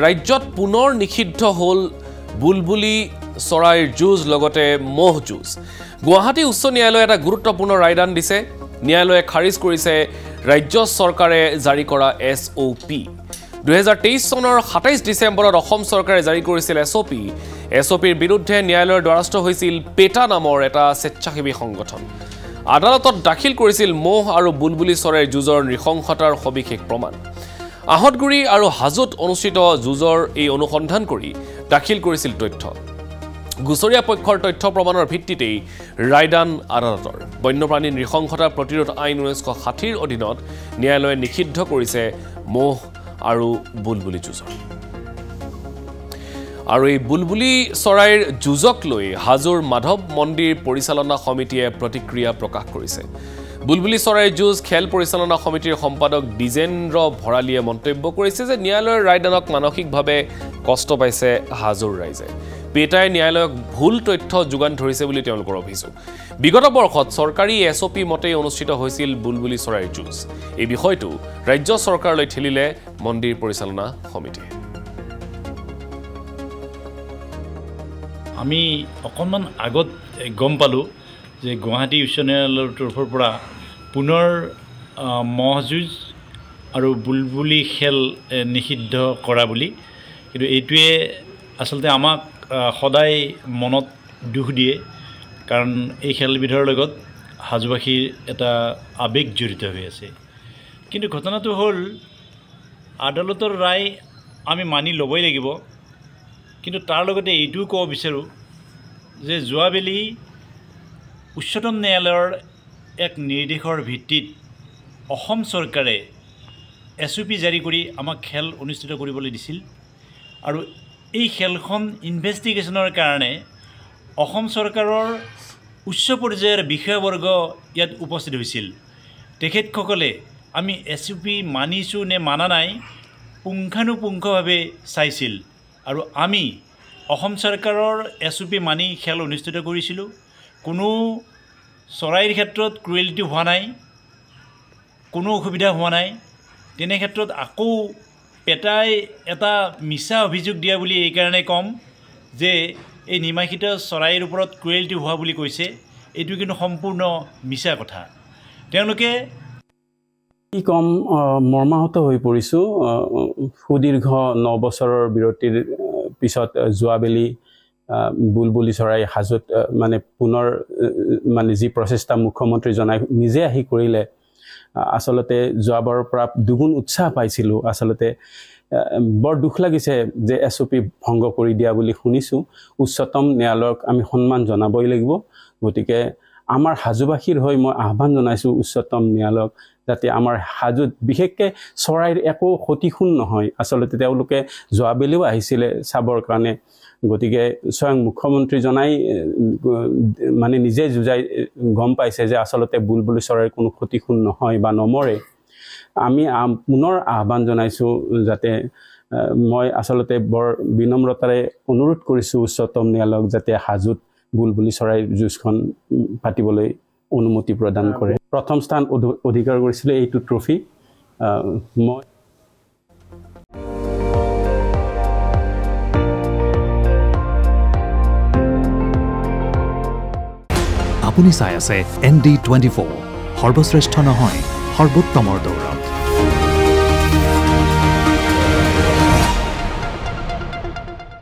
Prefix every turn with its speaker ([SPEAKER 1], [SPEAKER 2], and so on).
[SPEAKER 1] ৰাজ্যত পুনৰ নিষিদ্ধ হ'ল বুলবুলি চৰাইৰ যুঁজ লগতে মহ যুঁজ গুৱাহাটী উচ্চ ন্যায়ালয়ে এটা গুৰুত্বপূৰ্ণ ৰায়দান দিছে ন্যায়ালয়ে খাৰিজ কৰিছে ৰাজ্য চৰকাৰে জাৰি কৰা SOP 2023 চনৰ 27 ডিসেম্বৰত অসম চৰকাৰে জাৰি কৰিছিল SOPৰ বিৰুদ্ধে ন্যায়ালয়ৰ দ্বাৰস্থ হৈছিল পেটা নামৰ এটা স্বেচ্ছাসেৱী সংগঠন আদালতত দাখিল কৰিছিল মহ আৰু বুলবুলি চৰাইৰ যুঁজৰ নৃশংসতাৰ সবিশেষ প্ৰমাণ আহতগুৰি আৰু হাজত অনুষ্ঠিত যুঁজৰ এই অনুসন্ধান কৰি দাখিল কৰিছিল তথ্য গুছৰীয়া পক্ষৰ তথ্য প্ৰমাণৰ ভিত্তিতেই ৰায়দান আদালতৰ বন্যপ্ৰাণী নৃশংসতা প্ৰতিৰোধ আইন 1960ৰ অধীনত ন্যায়ালয়ে নিষিদ্ধ কৰিছে মহ আৰু বুলবুলি যুঁজৰ আৰু এই বুলবুলি চৰাইৰ যুঁজক লৈ হাজোৰ মাধৱ মন্দিৰ পৰিচালনা সমিতিয়ে প্ৰতিক্ৰিয়া প্ৰকাশ কৰিছে বুলবুলি চৰাইৰ যুঁজ খেল পৰিচালনা সমিতিৰ সম্পাদক ডিজেন্দ্ৰ ভৰালীয়ে মন্তব্য কৰিছে যে ন্যায়ালয়ৰ ৰায়দানক মানসিকভাৱে কষ্ট পাইছে হাজোৰ ৰাইজে পেটাই ন্যায়ালয়ক ভুল তথ্য যোগান ধৰিছে বুলি তেওঁলোকৰ অভিযোগ বিগত বৰ্ষত চৰকাৰী SOP মতে অনুষ্ঠিত হৈছিল বুলবুলি চৰাইৰ যুঁজ এই বিষয়টো ৰাজ্য চৰকাৰলৈ ঠেলিলে মন্দিৰ পৰিচালনা সমিতিয়ে
[SPEAKER 2] আমি অকণমান আগত গম পালো যে গুৱাহাটী উচ্চ ন্যায়ালয়ৰ তৰফৰ পৰা পুনৰ মহ যুঁজ আৰু বুলবুলি খেল নিষিদ্ধ কৰা বুলি কিন্তু এইটোৱে আচলতে আমাক সদায় মনত দুখ দিয়ে কাৰণ এই খেলবিধৰ লগত হাজোবাসীৰ এটা আবেগ জড়িত হৈ আছে কিন্তু ঘটনাটো হ'ল আদালতৰ ৰায় আমি মানি ল'বই লাগিব কিন্তু তাৰ লগতে এইটোও ক'ব বিচাৰোঁ যে যোৱাবেলি উচ্চতম ন্যায়ালয়ৰ এক নিৰ্দেশৰ ভিত্তিত অসম চৰকাৰে SOP জাৰি কৰি আমাক খেল অনুষ্ঠিত কৰিবলৈ দিছিল আৰু এই খেলখন ইনভেষ্টিগেশ্যনৰ কাৰণে অসম চৰকাৰৰ উচ্চ পৰ্যায়ৰ বিষয়বৰ্গ ইয়াত উপস্থিত হৈছিল তেখেতসকলে আমি SOP মানিছোঁ নে মানা নাই পুংখানুপুংখভাৱে চাইছিল আৰু আমি অসম চৰকাৰৰ SOP মানি খেল অনুষ্ঠিত কৰিছিলোঁ কোনো চৰাইৰ ক্ষেত্ৰত ক্ৰুৱেলিটি হোৱা নাই কোনো অসুবিধা হোৱা নাই তেনে ক্ষেত্ৰত আকৌ পেটাই এটা মিছা অভিযোগ দিয়া বুলি এই কাৰণে কম যে এই নিমাখিত চৰাইৰ ওপৰত ক্ৰুৱেলিটি হোৱা বুলি কৈছে এইটো কিন্তু সম্পূৰ্ণ মিছা কথা তেওঁলোকে
[SPEAKER 3] কি কম মৰ্মাহত হৈ পৰিছোঁ সুদীৰ্ঘ 9 বছৰৰ বিৰতিৰ পিছত যোৱাবেলি বুলবুলি চৰাই হাজত মানে পুনৰ মানে যি প্ৰচেষ্টা মুখ্যমন্ত্ৰী জনাই নিজে আহি কৰিলে আসলতে যোৱাবাৰৰ পৰা দুগুণ উৎসাহ পাইছিলোঁ আসলতে বৰ দুখ লাগিছে যে SOP ভংগ কৰি দিয়া বুলি শুনিছোঁ উচ্চতম ন্যায়ালয়ক আমি সন্মান জনাবই লাগিব গতিকে আমাৰ হাজোবাসীৰ হৈ মই আহ্বান জনাইছোঁ উচ্চতম ন্যায়ালয়ক যাতে আমাৰ হাজোত বিশেষকৈ চৰাইৰ একো ক্ষতিপূৰণ নহয় আসলতে তেওঁলোকে যোৱাবেলিও আহিছিলে চাবৰ কাৰণে গতিকে স্বয়ং মুখ্যমন্ত্ৰী জনাই মানে নিজে যুজাই গম পাইছে যে আসলতে বুলবুলি চৰাইৰ কোনো ক্ষতিপূৰণ নহয় বা নমৰে আমি পুনৰ আহ্বান জনাইছোঁ যাতে মই আসলতে বৰ বিনম্ৰতাৰে অনুৰোধ কৰিছোঁ উচ্চতম ন্যায়ালয়ক যাতে হাজোত বুলবুলি চৰাইৰ যুঁজখন পাতিবলৈ অনুমতি প্ৰদান কৰে প্ৰথম স্থান অধিকাৰ কৰিছিল এইটো ট্ৰফি মই
[SPEAKER 4] আপুনি চাই আছে ND24 সৰ্বশ্ৰেষ্ঠ নহয় সৰ্বোত্তমৰ দৌৰ